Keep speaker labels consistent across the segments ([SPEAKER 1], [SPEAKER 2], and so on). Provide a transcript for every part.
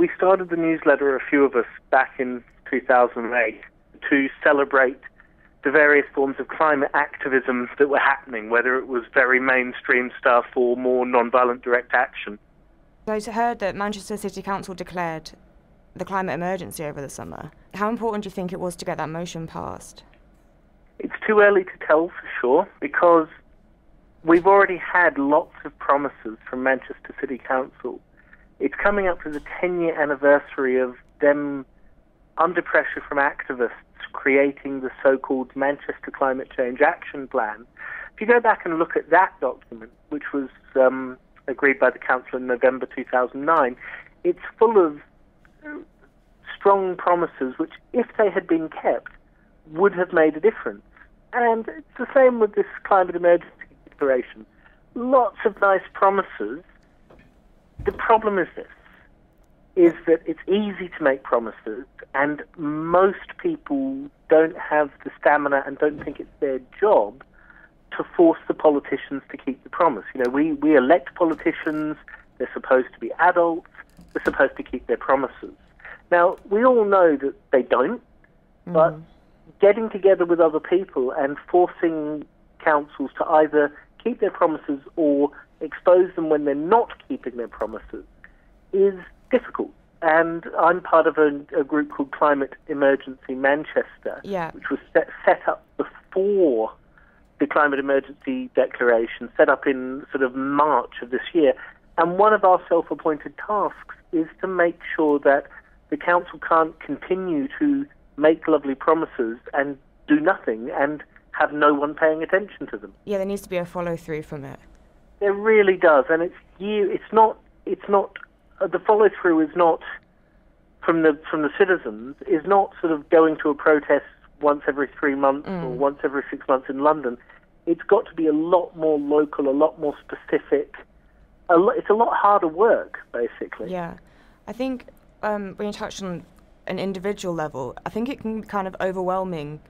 [SPEAKER 1] we started the newsletter, a few of us, back in 2008 to celebrate the various forms of climate activism that were happening, whether it was very mainstream stuff or more non-violent direct action.
[SPEAKER 2] I heard that Manchester City Council declared the climate emergency over the summer. How important do you think it was to get that motion passed?
[SPEAKER 1] It's too early to tell for sure, because we've already had lots of promises from Manchester City Council. It's coming up to the 10-year anniversary of them, under pressure from activists, creating the so-called Manchester Climate Change Action Plan. If you go back and look at that document, which was agreed by the Council in November 2009, it's full of strong promises which, if they had been kept, would have made a difference. And it's the same with this climate emergency declaration. Lots of nice promises. The problem is this, is that it's easy to make promises, and most people don't have the stamina and don't think it's their job to force the politicians to keep the promise. You know, we elect politicians, they're supposed to be adults, they're supposed to keep their promises. Now, we all know that they don't, but getting together with other people and forcing councils to either keep their promises or expose them when they're not keeping their promises is difficult. And I'm part of a group called Climate Emergency Manchester, which was set up before the Climate Emergency Declaration, set up in sort of March of this year. And one of our self-appointed tasks is to make sure that the council can't continue to make lovely promises and do nothing and have no one paying attention to them.
[SPEAKER 2] Yeah, there needs to be a follow-through from it.
[SPEAKER 1] There really does, and it's not the follow-through is not from the citizens, is not sort of going to a protest once every 3 months or once every 6 months in London. It's got to be a lot more local, a lot more specific. It's a lot harder work, basically.
[SPEAKER 2] Yeah. I think when you touched on an individual level, I think it can be kind of overwhelming.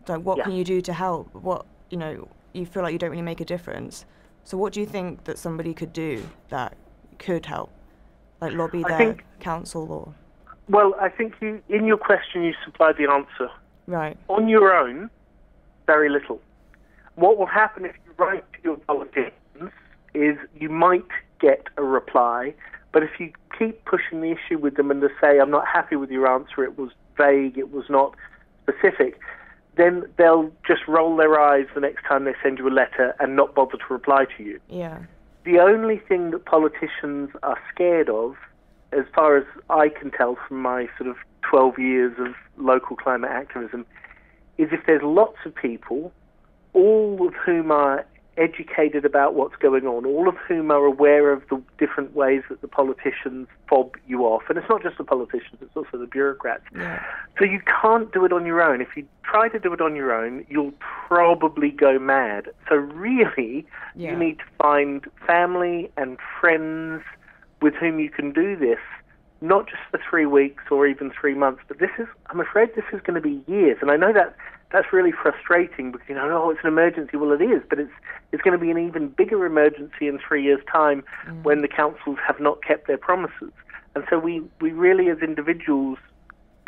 [SPEAKER 2] Like, what can you do to help? What, you feel like you don't really make a difference. So what do you think that somebody could do that could help? Like lobby their council or...
[SPEAKER 1] Well, I think in your question you supplied the answer.
[SPEAKER 2] Right.
[SPEAKER 1] On your own, very little. What will happen if you write to your politicians is you might get a reply, but if you keep pushing the issue with them and they say, I'm not happy with your answer, it was vague, it was not specific, then they'll just roll their eyes the next time they send you a letter and not bother to reply to you.
[SPEAKER 2] Yeah.
[SPEAKER 1] The only thing that politicians are scared of, as far as I can tell from my sort of 12 years of local climate activism, is if there's lots of people, all of whom are educated about what's going on, all of whom are aware of the different ways that the politicians fob you off. And it's not just the politicians, it's also the bureaucrats.
[SPEAKER 2] Yeah.
[SPEAKER 1] So you can't do it on your own. If you try to do it on your own, you'll probably go mad. So really, you need to find family and friends with whom you can do this, not just for 3 weeks or even 3 months, but I'm afraid this is going to be years. And I know that's really frustrating because, it's an emergency. Well, it is, but it's going to be an even bigger emergency in 3 years' time when the councils have not kept their promises. And so we really, as individuals,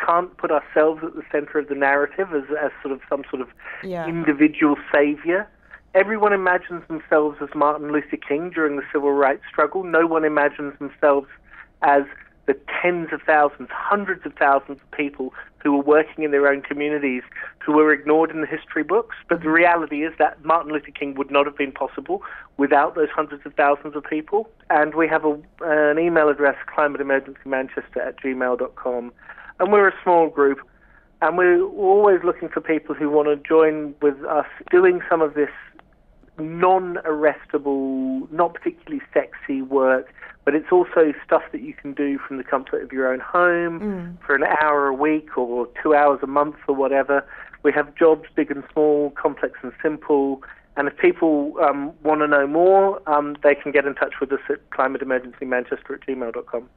[SPEAKER 1] can't put ourselves at the center of the narrative as sort of some sort of individual savior. Everyone imagines themselves as Martin Luther King during the civil rights struggle. No one imagines themselves as the tens of thousands, hundreds of thousands of people who were working in their own communities who were ignored in the history books. But the reality is that Martin Luther King would not have been possible without those hundreds of thousands of people. And we have an email address, climateemergencymanchester@gmail.com. And we're a small group. And we're always looking for people who want to join with us doing some of this non-arrestable, not particularly sexy work, but it's also stuff that you can do from the comfort of your own home for an hour a week or 2 hours a month or whatever. We have jobs big and small, complex and simple, and if people want to know more, they can get in touch with us at climateemergencymanchester@gmail.com.